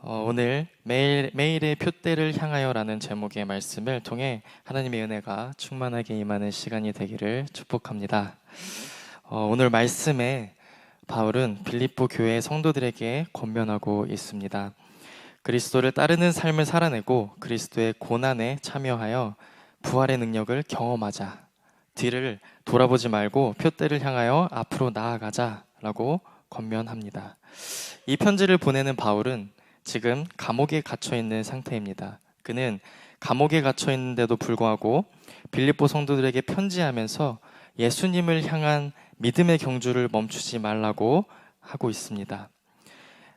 오늘 매일의 표대를 향하여라는 제목의 말씀을 통해 하나님의 은혜가 충만하게 임하는 시간이 되기를 축복합니다. 오늘 말씀에 바울은 빌립보 교회 성도들에게 권면하고 있습니다. 그리스도를 따르는 삶을 살아내고 그리스도의 고난에 참여하여 부활의 능력을 경험하자. 뒤를 돌아보지 말고 표대를 향하여 앞으로 나아가자라고 권면합니다. 이 편지를 보내는 바울은 지금 감옥에 갇혀 있는 상태입니다. 그는 감옥에 갇혀 있는데도 불구하고 빌립보 성도들에게 편지하면서 예수님을 향한 믿음의 경주를 멈추지 말라고 하고 있습니다.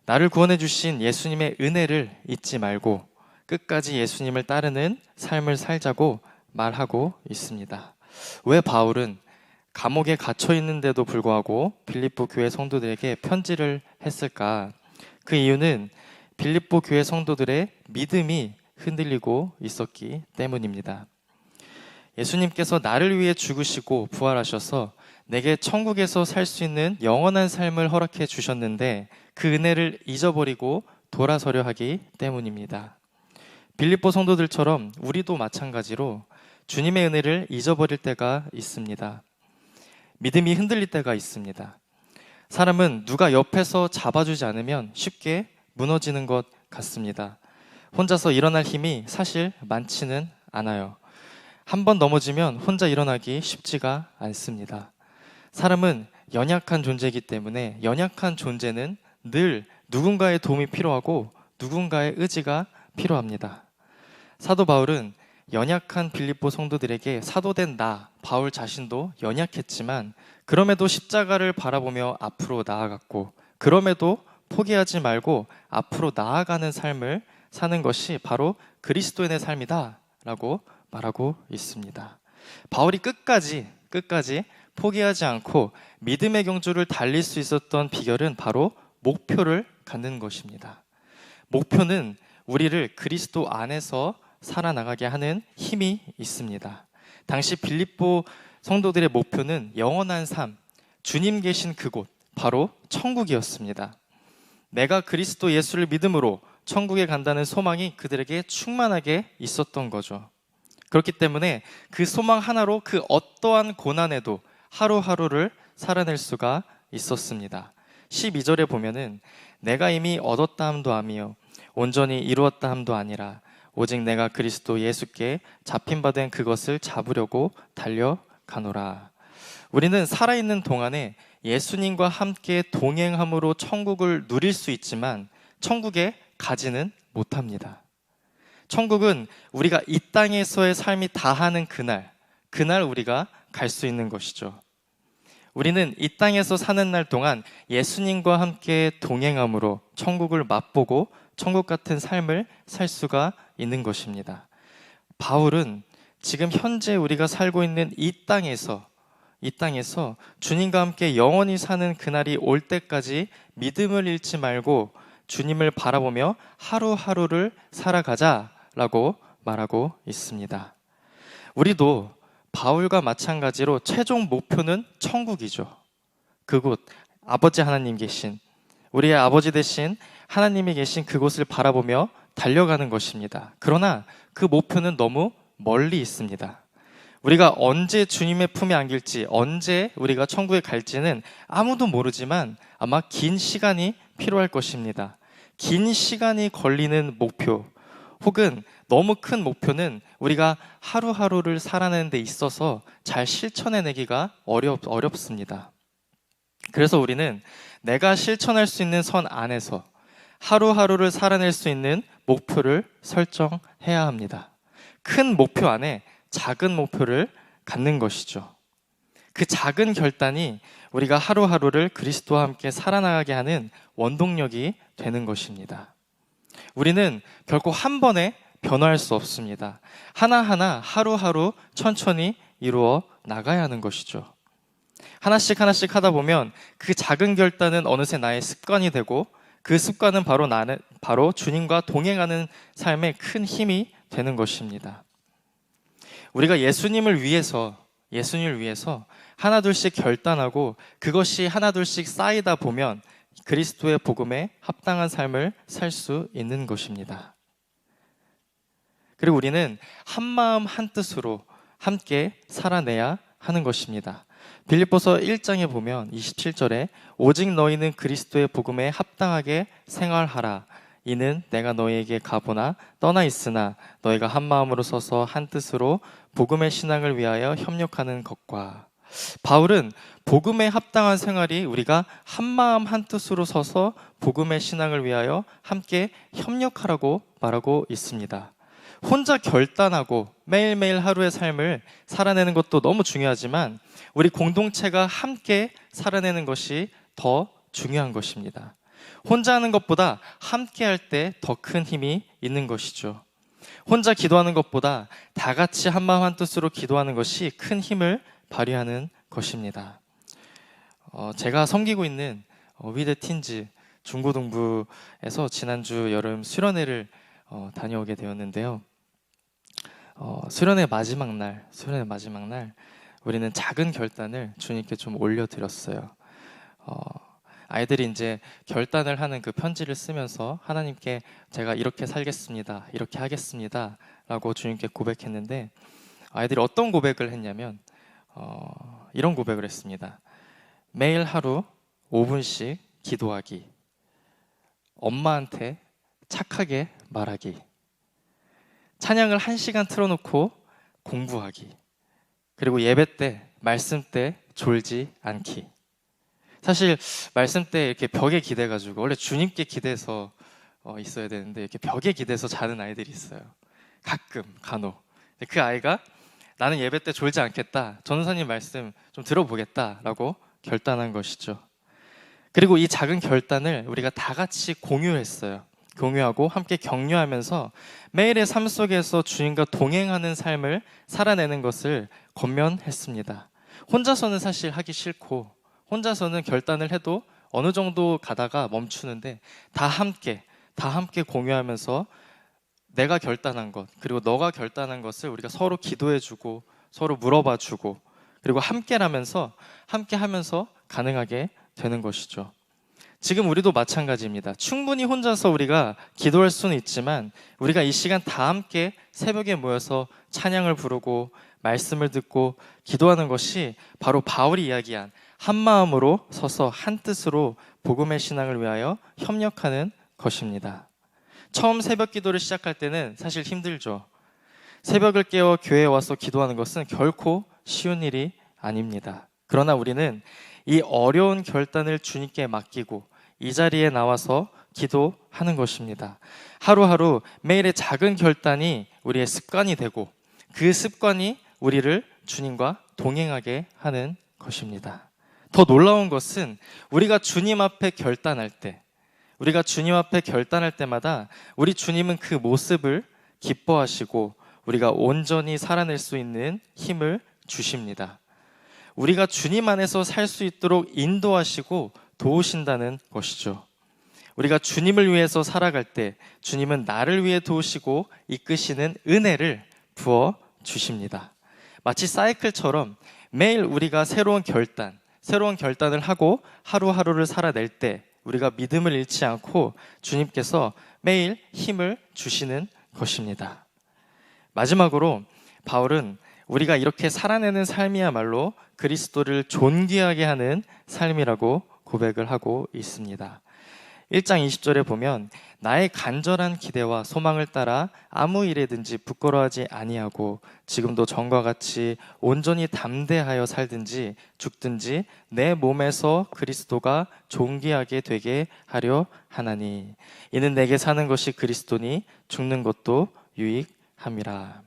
나를 구원해 주신 예수님의 은혜를 잊지 말고 끝까지 예수님을 따르는 삶을 살자고 말하고 있습니다. 왜 바울은 감옥에 갇혀 있는데도 불구하고 빌립보 교회 성도들에게 편지를 했을까? 그 이유는 빌립보 교회 성도들의 믿음이 흔들리고 있었기 때문입니다. 예수님께서 나를 위해 죽으시고 부활하셔서 내게 천국에서 살 수 있는 영원한 삶을 허락해 주셨는데 그 은혜를 잊어버리고 돌아서려 하기 때문입니다. 빌립보 성도들처럼 우리도 마찬가지로 주님의 은혜를 잊어버릴 때가 있습니다. 믿음이 흔들릴 때가 있습니다. 사람은 누가 옆에서 잡아주지 않으면 쉽게 무너지는 것 같습니다. 혼자서 일어날 힘이 사실 많지는 않아요. 한 번 넘어지면 혼자 일어나기 쉽지가 않습니다. 사람은 연약한 존재이기 때문에 연약한 존재는 늘 누군가의 도움이 필요하고 누군가의 의지가 필요합니다. 사도 바울은 연약한 빌립보 성도들에게 사도된 바울 자신도 연약했지만 그럼에도 십자가를 바라보며 앞으로 나아갔고 그럼에도 포기하지 말고 앞으로 나아가는 삶을 사는 것이 바로 그리스도인의 삶이다 라고 말하고 있습니다. 바울이 끝까지 포기하지 않고 믿음의 경주를 달릴 수 있었던 비결은 바로 목표를 갖는 것입니다. 목표는 우리를 그리스도 안에서 살아나가게 하는 힘이 있습니다. 당시 빌립보 성도들의 목표는 영원한 삶, 주님 계신 그곳, 바로 천국이었습니다. 내가 그리스도 예수를 믿음으로 천국에 간다는 소망이 그들에게 충만하게 있었던 거죠. 그렇기 때문에 그 소망 하나로 그 어떠한 고난에도 하루하루를 살아낼 수가 있었습니다. 12절에 보면은 내가 이미 얻었다 함도 아니요 온전히 이루었다 함도 아니라 오직 내가 그리스도 예수께 잡힌 바 된 그것을 잡으려고 달려가노라. 우리는 살아있는 동안에 예수님과 함께 동행함으로 천국을 누릴 수 있지만 천국에 가지는 못합니다. 천국은 우리가 이 땅에서의 삶이 다하는 그날 우리가 갈 수 있는 것이죠. 우리는 이 땅에서 사는 날 동안 예수님과 함께 동행함으로 천국을 맛보고 천국 같은 삶을 살 수가 있는 것입니다. 바울은 지금 현재 우리가 살고 있는 이 땅에서 주님과 함께 영원히 사는 그날이 올 때까지 믿음을 잃지 말고 주님을 바라보며 하루하루를 살아가자라고 말하고 있습니다. 우리도 바울과 마찬가지로 최종 목표는 천국이죠. 그곳, 아버지 하나님 계신, 우리의 아버지 되신 하나님이 계신 그곳을 바라보며 달려가는 것입니다. 그러나 그 목표는 너무 멀리 있습니다. 우리가 언제 주님의 품에 안길지, 언제 우리가 천국에 갈지는 아무도 모르지만 아마 긴 시간이 필요할 것입니다. 긴 시간이 걸리는 목표 혹은 너무 큰 목표는 우리가 하루하루를 살아내는 데 있어서 잘 실천해내기가 어렵습니다. 그래서 우리는 내가 실천할 수 있는 선 안에서 하루하루를 살아낼 수 있는 목표를 설정해야 합니다. 큰 목표 안에 작은 목표를 갖는 것이죠. 그 작은 결단이 우리가 하루하루를 그리스도와 함께 살아나가게 하는 원동력이 되는 것입니다. 우리는 결코 한 번에 변화할 수 없습니다. 하나하나 하루하루 천천히 이루어 나가야 하는 것이죠. 하나씩 하다 보면 그 작은 결단은 어느새 나의 습관이 되고 그 습관은 바로 주님과 동행하는 삶에 큰 힘이 되는 것입니다. 우리가 예수님을 위해서 하나둘씩 결단하고 그것이 하나둘씩 쌓이다 보면 그리스도의 복음에 합당한 삶을 살 수 있는 것입니다. 그리고 우리는 한 마음 한 뜻으로 함께 살아내야 하는 것입니다. 빌립보서 1장에 보면 27절에 오직 너희는 그리스도의 복음에 합당하게 생활하라. 이는 내가 너희에게 가보나 떠나 있으나 너희가 한 마음으로 서서 한 뜻으로 복음의 신앙을 위하여 협력하는 것과, 바울은 복음에 합당한 생활이 우리가 한 마음 한 뜻으로 서서 복음의 신앙을 위하여 함께 협력하라고 말하고 있습니다. 혼자 결단하고 매일매일 하루의 삶을 살아내는 것도 너무 중요하지만 우리 공동체가 함께 살아내는 것이 더 중요한 것입니다. 혼자 하는 것보다 함께 할 때 더 큰 힘이 있는 것이죠. 혼자 기도하는 것보다 다 같이 한마음 한뜻으로 기도하는 것이 큰 힘을 발휘하는 것입니다. 제가 섬기고 있는 위드 팀즈 중고등부에서 지난주 여름 수련회를 다녀오게 되었는데요. 수련회 마지막 날 우리는 작은 결단을 주님께 좀 올려드렸어요. 아이들이 이제 결단을 하는 그 편지를 쓰면서 하나님께 제가 이렇게 살겠습니다, 이렇게 하겠습니다 라고 주님께 고백했는데, 아이들이 어떤 고백을 했냐면 이런 고백을 했습니다. 매일 하루 5분씩 기도하기, 엄마한테 착하게 말하기, 찬양을 1시간 틀어놓고 공부하기, 그리고 예배 때, 말씀 때 졸지 않기. 사실 말씀 때 이렇게 벽에 기대가지고, 원래 주님께 기대서 있어야 되는데 이렇게 벽에 기대서 자는 아이들이 있어요. 가끔 간혹. 그 아이가 나는 예배 때 졸지 않겠다, 전도사님 말씀 좀 들어보겠다 라고 결단한 것이죠. 그리고 이 작은 결단을 우리가 다 같이 공유했어요. 공유하고 함께 격려하면서 매일의 삶 속에서 주님과 동행하는 삶을 살아내는 것을 권면했습니다. 혼자서는 사실 하기 싫고, 혼자서는 결단을 해도 어느 정도 가다가 멈추는데 다 함께 공유하면서 내가 결단한 것, 그리고 너가 결단한 것을 우리가 서로 기도해주고 서로 물어봐주고, 그리고 함께 하면서 가능하게 되는 것이죠. 지금 우리도 마찬가지입니다. 충분히 혼자서 우리가 기도할 수는 있지만 우리가 이 시간 다 함께 새벽에 모여서 찬양을 부르고 말씀을 듣고 기도하는 것이 바로 바울이 이야기한 한 마음으로 서서 한 뜻으로 복음의 신앙을 위하여 협력하는 것입니다. 처음 새벽 기도를 시작할 때는 사실 힘들죠. 새벽을 깨워 교회에 와서 기도하는 것은 결코 쉬운 일이 아닙니다. 그러나 우리는 이 어려운 결단을 주님께 맡기고 이 자리에 나와서 기도하는 것입니다. 하루하루 매일의 작은 결단이 우리의 습관이 되고 그 습관이 우리를 주님과 동행하게 하는 것입니다. 더 놀라운 것은 우리가 주님 앞에 결단할 때마다 우리 주님은 그 모습을 기뻐하시고 우리가 온전히 살아낼 수 있는 힘을 주십니다. 우리가 주님 안에서 살 수 있도록 인도하시고 도우신다는 것이죠. 우리가 주님을 위해서 살아갈 때 주님은 나를 위해 도우시고 이끄시는 은혜를 부어 주십니다. 마치 사이클처럼 매일 우리가 새로운 결단을 하고 하루하루를 살아낼 때 우리가 믿음을 잃지 않고 주님께서 매일 힘을 주시는 것입니다. 마지막으로 바울은 우리가 이렇게 살아내는 삶이야말로 그리스도를 존귀하게 하는 삶이라고 고백을 하고 있습니다. 1장 20절에 보면 나의 간절한 기대와 소망을 따라 아무 일에든지 부끄러워하지 아니하고 지금도 전과 같이 온전히 담대하여 살든지 죽든지 내 몸에서 그리스도가 존귀하게 되게 하려 하나니 이는 내게 사는 것이 그리스도니 죽는 것도 유익함이라.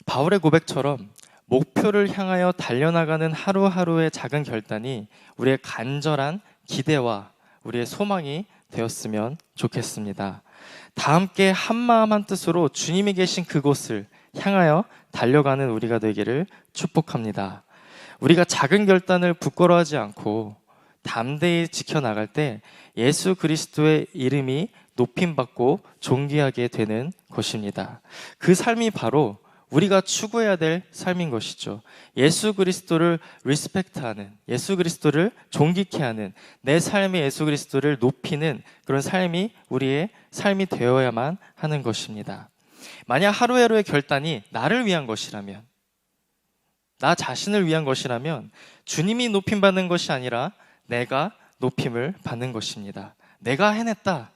바울의 고백처럼 목표를 향하여 달려나가는 하루하루의 작은 결단이 우리의 간절한 기대와 우리의 소망이 되었으면 좋겠습니다. 다 함께 한마음 한뜻으로 주님이 계신 그곳을 향하여 달려가는 우리가 되기를 축복합니다. 우리가 작은 결단을 부끄러워하지 않고 담대히 지켜나갈 때 예수 그리스도의 이름이 높임받고 존귀하게 되는 것입니다. 그 삶이 바로 우리가 추구해야 될 삶인 것이죠. 예수 그리스도를 리스펙트하는, 예수 그리스도를 존귀케 하는, 내 삶의 예수 그리스도를 높이는 그런 삶이 우리의 삶이 되어야만 하는 것입니다. 만약 하루하루의 결단이 나를 위한 것이라면, 나 자신을 위한 것이라면 주님이 높임받는 것이 아니라 내가 높임을 받는 것입니다. 내가 해냈다,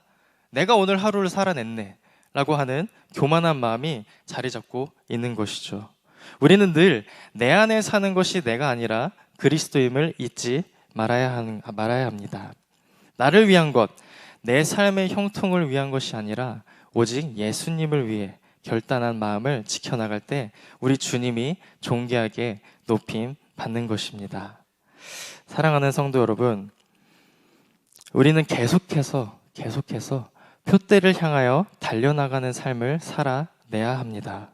내가 오늘 하루를 살아냈네 라고 하는 교만한 마음이 자리 잡고 있는 것이죠. 우리는 늘 내 안에 사는 것이 내가 아니라 그리스도임을 잊지 말아야 합니다. 나를 위한 것, 내 삶의 형통을 위한 것이 아니라 오직 예수님을 위해 결단한 마음을 지켜나갈 때 우리 주님이 존귀하게 높임 받는 것입니다. 사랑하는 성도 여러분, 우리는 계속해서 표대를 향하여 달려나가는 삶을 살아내야 합니다.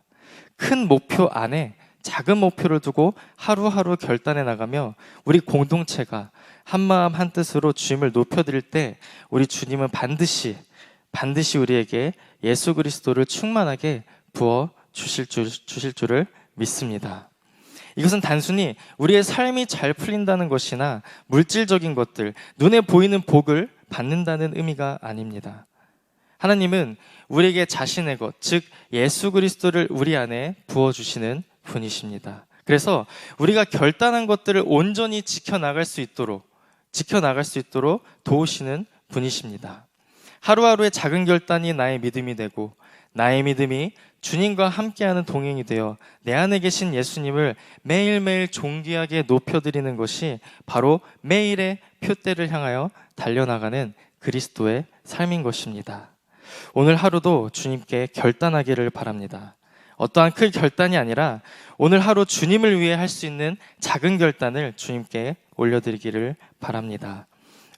큰 목표 안에 작은 목표를 두고 하루하루 결단해 나가며 우리 공동체가 한마음 한뜻으로 주님을 높여드릴 때 우리 주님은 반드시 우리에게 예수 그리스도를 충만하게 부어 주실 줄을 믿습니다. 이것은 단순히 우리의 삶이 잘 풀린다는 것이나 물질적인 것들, 눈에 보이는 복을 받는다는 의미가 아닙니다. 하나님은 우리에게 자신의 것, 즉 예수 그리스도를 우리 안에 부어주시는 분이십니다. 그래서 우리가 결단한 것들을 온전히 지켜나갈 수 있도록 도우시는 분이십니다. 하루하루의 작은 결단이 나의 믿음이 되고 나의 믿음이 주님과 함께하는 동행이 되어 내 안에 계신 예수님을 매일매일 존귀하게 높여드리는 것이 바로 매일의 표대를 향하여 달려나가는 그리스도의 삶인 것입니다. 오늘 하루도 주님께 결단하기를 바랍니다. 어떠한 큰 결단이 아니라 오늘 하루 주님을 위해 할 수 있는 작은 결단을 주님께 올려드리기를 바랍니다.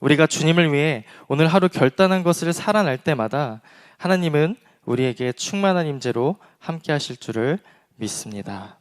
우리가 주님을 위해 오늘 하루 결단한 것을 살아날 때마다 하나님은 우리에게 충만한 임재로 함께 하실 줄을 믿습니다.